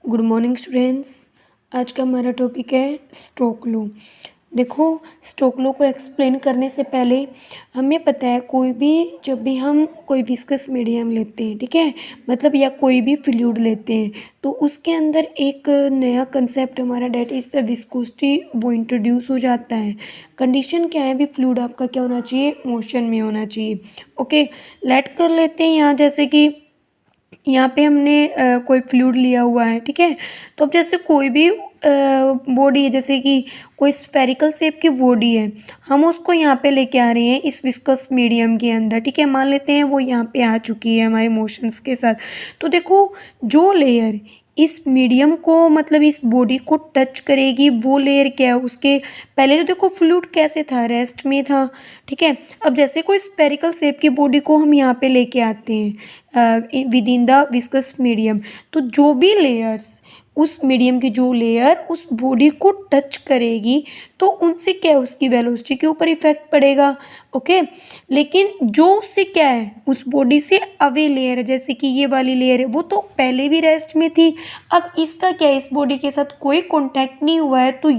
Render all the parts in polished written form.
Good morning students. आज का हमारा टॉपिक है स्टोक लॉ। देखो, स्टोक लॉ को एक्सप्लेन करने से पहले हमें पता है जब भी हम कोई विस्कस मीडियम लेते हैं, ठीक है, मतलब या कोई भी फ्लूइड लेते हैं तो उसके अंदर एक नया कंसेप्ट हमारा डेट इज़ द विस्कोसिटी वो इंट्रोड्यूस हो जाता है। कंडीशन क्या है, भी फ्लूइड आपका क्या होना चाहिए, मोशन में होना चाहिए। ओके, लेट कर लेते हैं यहाँ, जैसे कि यहाँ पे हमने कोई फ्लूइड लिया हुआ है, ठीक है। तो अब जैसे कोई भी बॉडी है, जैसे कि कोई स्फेरिकल शेप की बॉडी है, हम उसको यहाँ पे लेके आ रहे हैं इस विस्कस मीडियम के अंदर, ठीक है। मान लेते हैं वो यहाँ पे आ चुकी है हमारे मोशंस के साथ। तो देखो, जो लेयर इस मीडियम को मतलब इस बॉडी को टच करेगी वो लेयर क्या है, उसके पहले तो देखो फ्लूइड कैसे था, रेस्ट में था, ठीक है। अब जैसे कोई स्पेरिकल शेप की बॉडी को हम यहाँ पे लेके आते हैं with in the viscous medium, तो जो भी लेयर्स उस मीडियम की जो लेयर उस बॉडी को टच करेगी तो उनसे क्या है, उसकी वेलोसिटी के ऊपर इफेक्ट पड़ेगा। ओके, लेकिन जो उससे क्या है, उस बॉडी से अवे लेयर है, जैसे कि ये वाली लेयर है, वो तो पहले भी रेस्ट में थी। अब इसका क्या है, इस बॉडी के साथ कोई कांटेक्ट नहीं हुआ है, तो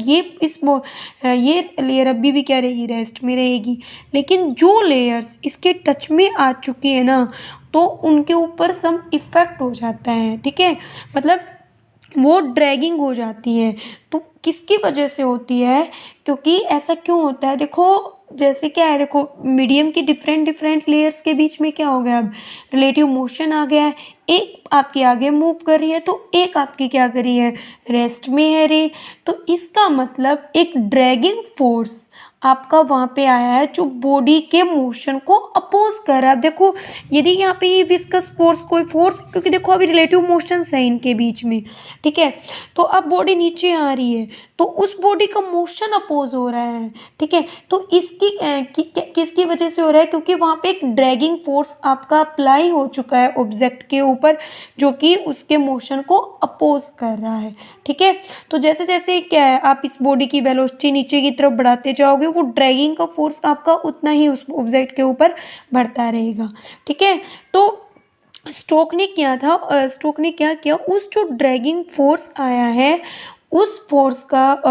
ये लेयर अभी भी क्या रहेगी, रेस्ट में रहेगी। लेकिन जो लेयर्स इसके टच में आ चुकी है ना, तो उनके ऊपर सम इफेक्ट हो जाता है, ठीक है, मतलब वो ड्रैगिंग हो जाती है। तो किसकी वजह से होती है, क्योंकि ऐसा क्यों होता है, देखो जैसे क्या है, देखो मीडियम की डिफरेंट डिफरेंट लेयर्स के बीच में क्या हो गया, अब रिलेटिव मोशन आ गया है। एक आपकी आगे मूव कर रही है तो एक आपकी क्या कर रही है, रेस्ट में है रे। तो इसका मतलब एक ड्रैगिंग फोर्स आपका वहाँ पे आया है जो बॉडी के मोशन को अपोज कर रहा है। अब देखो, यदि यहाँ पे ये विस्कस फोर्स कोई फोर्स, क्योंकि देखो अभी रिलेटिव मोशंस है इनके बीच में, ठीक है, तो अब बॉडी नीचे आ रही है तो उस बॉडी का मोशन अपोज हो रहा है, ठीक है। तो इसकी किसकी वजह से हो रहा है, क्योंकि वहाँ पे एक ड्रैगिंग फोर्स आपका अप्लाई हो चुका है ऑब्जेक्ट के ऊपर जो कि उसके मोशन को अपोज कर रहा है, ठीक है। तो जैसे जैसे क्या है, आप इस बॉडी की वेलोसिटी नीचे की तरफ बढ़ाते जाओगे, वो ड्रैगिंग का फोर्स आपका उतना ही उस ऑब्जेक्ट के ऊपर बढ़ता रहेगा, ठीक है। तो स्टोक ने क्या किया, उस जो ड्रैगिंग फोर्स आया है उस फोर्स का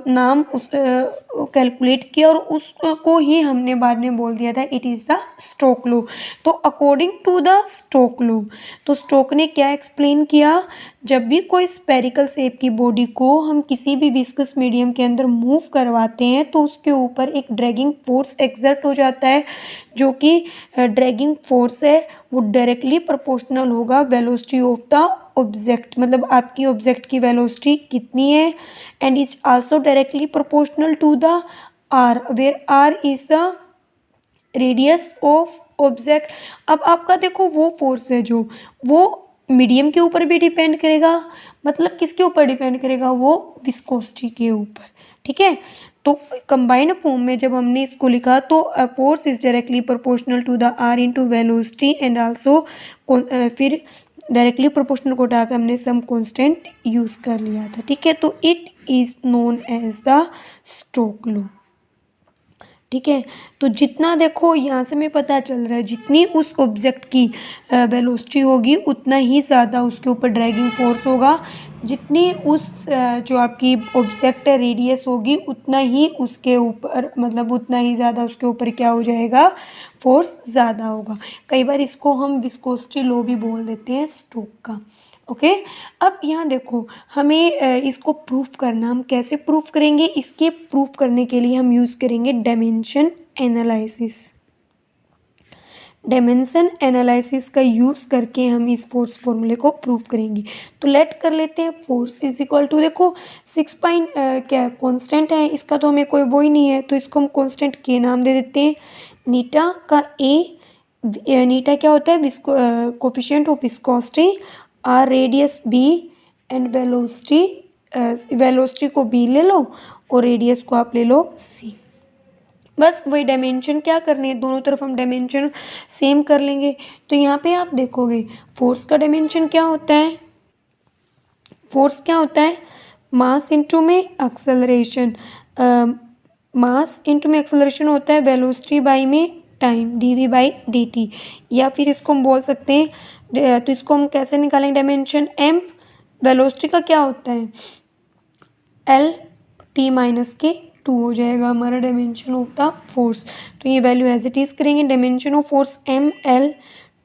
नाम उस कैलकुलेट किया और उसको ही हमने बाद में बोल दिया था it is the stock law. तो according to the stock law, तो स्टोक ने क्या एक्सप्लेन किया, जब भी कोई स्पेरिकल शेप की बॉडी को हम किसी भी विस्कस मीडियम के अंदर मूव करवाते हैं तो उसके ऊपर एक ड्रैगिंग फोर्स एक्सर्ट हो जाता है, जो कि ड्रैगिंग फोर्स है वो डायरेक्टली प्रोपोर्शनल होगा वेलोसिटी ऑफ द ऑब्जेक्ट, मतलब आपकी ऑब्जेक्ट की वेलोसिटी कितनी है, and is also directly proportional to the R, where R is the radius of object. अब आपका देखो वो फोर्स है जो वो मीडियम के ऊपर भी डिपेंड करेगा, मतलब किसके ऊपर डिपेंड करेगा, वो विस्कोसिटी के ऊपर, ठीक है। तो कंबाइंड फॉर्म में जब हमने इसको लिखा तो force is directly proportional to the R into velocity and also फिर डायरेक्टली प्रोपोर्शनल को हटा के हमने सम कांस्टेंट यूज़ कर लिया था, ठीक है। तो it is known as the stock law, ठीक है। तो जितना देखो यहाँ से हमें पता चल रहा है, जितनी उस ऑब्जेक्ट की वेलोसिटी होगी उतना ही ज़्यादा उसके ऊपर ड्रैगिंग फोर्स होगा, जितनी उस जो आपकी ऑब्जेक्ट है रेडियस होगी उतना ही उसके ऊपर, मतलब उतना ही ज़्यादा उसके ऊपर क्या हो जाएगा, फोर्स ज़्यादा होगा। कई बार इसको हम विस्कोसिटी लॉ भी बोल देते हैं स्टोक का। ओके, अब यहाँ देखो हमें इसको प्रूफ करना, हम कैसे प्रूफ करेंगे, इसके प्रूफ करने के लिए हम यूज़ करेंगे डायमेंशन एनालिसिस। डायमेंशन एनालिसिस का यूज़ करके हम इस फोर्स फॉर्मूले को प्रूफ करेंगे। तो लेट कर लेते हैं, फोर्स इज इक्वल टू, देखो 6 पॉइंट क्या कांस्टेंट है, इसका तो हमें कोई वो ही नहीं है तो इसको हम कांस्टेंट के नाम दे देते हैं। नीटा का नीटा क्या होता है, coefficient of viscosity, R radius B and velocity को बी ले लो और रेडियस को आप ले लो सी। बस वही डायमेंशन क्या करने हैं, दोनों तरफ हम डायमेंशन सेम कर लेंगे। तो यहाँ पे आप देखोगे फोर्स का डायमेंशन क्या होता है, फोर्स क्या होता है, मास इंटू में एक्सेलरेशन, मास इंटू में एक्सेलरेशन होता है वेलोसिटी बाई में टाइम, dv बाई dt, या फिर इसको हम बोल सकते हैं, तो इसको हम कैसे निकालेंगे डायमेंशन m वेलोसिटी का क्या होता है, एल टी माइनस के 2 हो जाएगा हमारा डायमेंशन ऑफ द फोर्स। तो ये वैल्यू एज इट इज़ करेंगे, dimension of force M L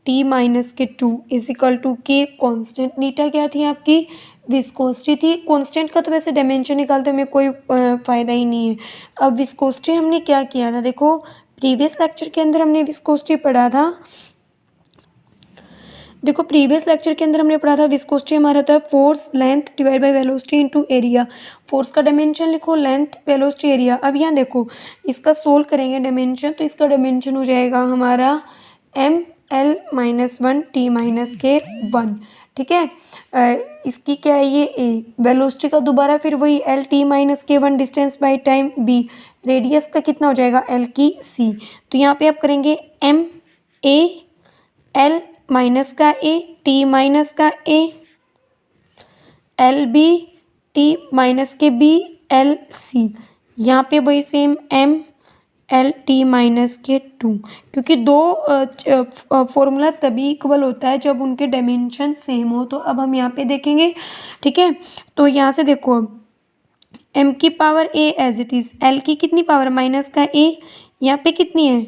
T minus के 2 is equal to K constant, नीटा क्या थी आपकी, विस्कोसिटी थी। कॉन्स्टेंट का तो वैसे डायमेंशन निकालते में कोई फ़ायदा ही नहीं है। अब विस्कोसिटी हमने क्या किया था, देखो प्रीवियस लेक्चर के अंदर हमने विस्कोसिटी पढ़ा था, देखो प्रीवियस लेक्चर के अंदर हमने पढ़ा था विस्कोसिटी हमारा होता है force length divide by velocity into area. Force का डायमेंशन लिखो, लेंथ वेलोसिटी एरिया। अब यहाँ देखो इसका सोल्व करेंगे डायमेंशन, तो इसका डायमेंशन हो जाएगा हमारा M L minus 1 T minus के 1, ठीक है। इसकी क्या है ये ए, वेलोसिटी का दोबारा फिर वही एल टी माइनस के 1, distance by time B, radius का कितना हो जाएगा एल की सी। तो यहाँ पे आप करेंगे एम ए एल माइनस का ए टी माइनस का A L B T minus के बी एल सी, यहाँ पे वही same M L T minus के 2, क्योंकि दो फॉर्मूला तभी इक्वल होता है जब उनके डायमेंशन सेम हो। तो अब हम यहाँ पे देखेंगे, ठीक है। तो यहाँ से देखो एम की power A as it is, L की कितनी पावर माइनस का ए, यहाँ पे कितनी है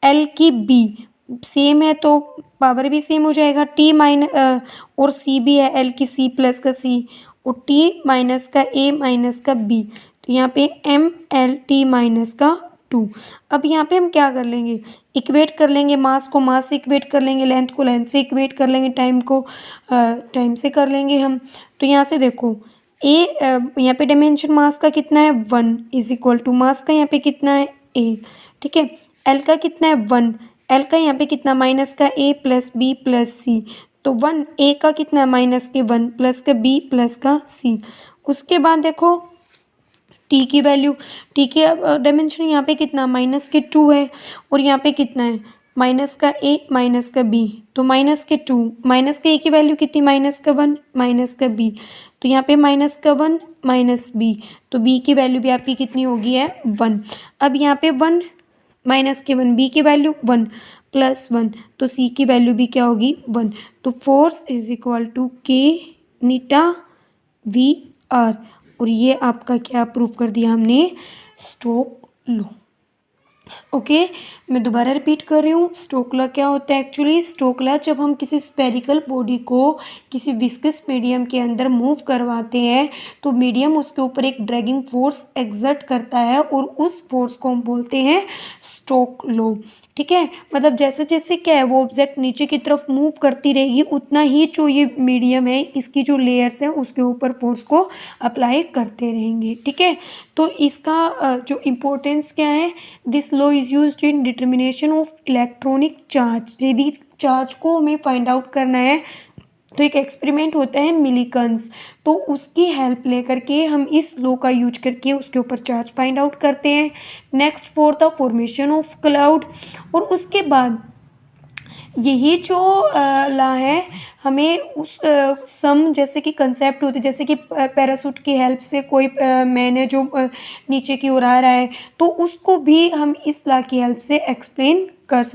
एल की बी, सेम है तो पावर भी सेम हो जाएगा, टी माइनस और सी भी है एल की सी प्लस का सी, और टी माइनस का ए माइनस का बी, तो यहाँ पे एम एल टी माइनस का 2। अब यहाँ पे हम क्या कर लेंगे, इक्वेट कर लेंगे, मास को मास से इक्वेट कर लेंगे, लेंथ को लेंथ से इक्वेट कर लेंगे, टाइम को टाइम से कर लेंगे हम। तो यहाँ से देखो ए यहाँ पे डायमेंशन मास का कितना है 1 इज इक्वल टू मास का यहाँ पे कितना है ए, ठीक है। एल का कितना है 1, एल का यहाँ पे कितना माइनस का ए प्लस बी प्लस सी, तो 1 ए का कितना है माइनस के 1 प्लस का बी प्लस का सी। उसके बाद देखो टी की वैल्यू, टी के डायमेंशन यहाँ पे कितना माइनस के 2 है, और यहाँ पे कितना है माइनस का ए माइनस का बी, तो माइनस के 2, माइनस के ए की वैल्यू कितनी माइनस का 1 माइनस का बी, तो यहाँ पे माइनस का 1 माइनस बी, तो बी की वैल्यू भी आपकी कितनी होगी है 1। अब यहाँ पे 1 माइनस के 1, बी की वैल्यू 1 प्लस 1, तो सी की वैल्यू भी क्या होगी 1। तो फोर्स इज इक्वल टू के नीटा वी आर, और ये आपका क्या प्रूव कर दिया हमने, स्टोक लॉ। ओके, मैं दोबारा रिपीट कर रही हूँ, स्टोक लॉ क्या होता है एक्चुअली। स्टोक लॉ जब हम किसी स्पेरिकल बॉडी को किसी विस्कस मीडियम के अंदर मूव करवाते हैं तो मीडियम उसके ऊपर एक ड्रैगिंग फोर्स एक्सर्ट करता है, और उस फोर्स को हम बोलते हैं स्टोक लॉ, ठीक है। मतलब जैसे जैसे क्या है वो ऑब्जेक्ट नीचे की तरफ मूव करती रहेगी, उतना ही जो ये मीडियम है इसकी जो लेयर्स हैं उसके ऊपर फोर्स को अप्लाई करते रहेंगे, ठीक है। तो इसका जो इम्पोर्टेंस क्या है, this law is used in determination of electronic charge. यदि चार्ज को हमें फाइंड आउट करना है तो एक एक्सपेरिमेंट होता है मिलीकन्स, तो उसकी हेल्प लेकर के हम इस लॉ का यूज करके उसके ऊपर चार्ज फाइंड आउट करते हैं। Next for the formation of cloud, और उसके बाद यही जो लॉ है हमें उस सम जैसे कि कंसेप्ट होते जैसे कि पैरासूट की हेल्प से कोई मैन है जो नीचे की ओर आ रहा है, तो उसको भी हम इस लॉ की हेल्प से एक्सप्लेन कर सकते हैं।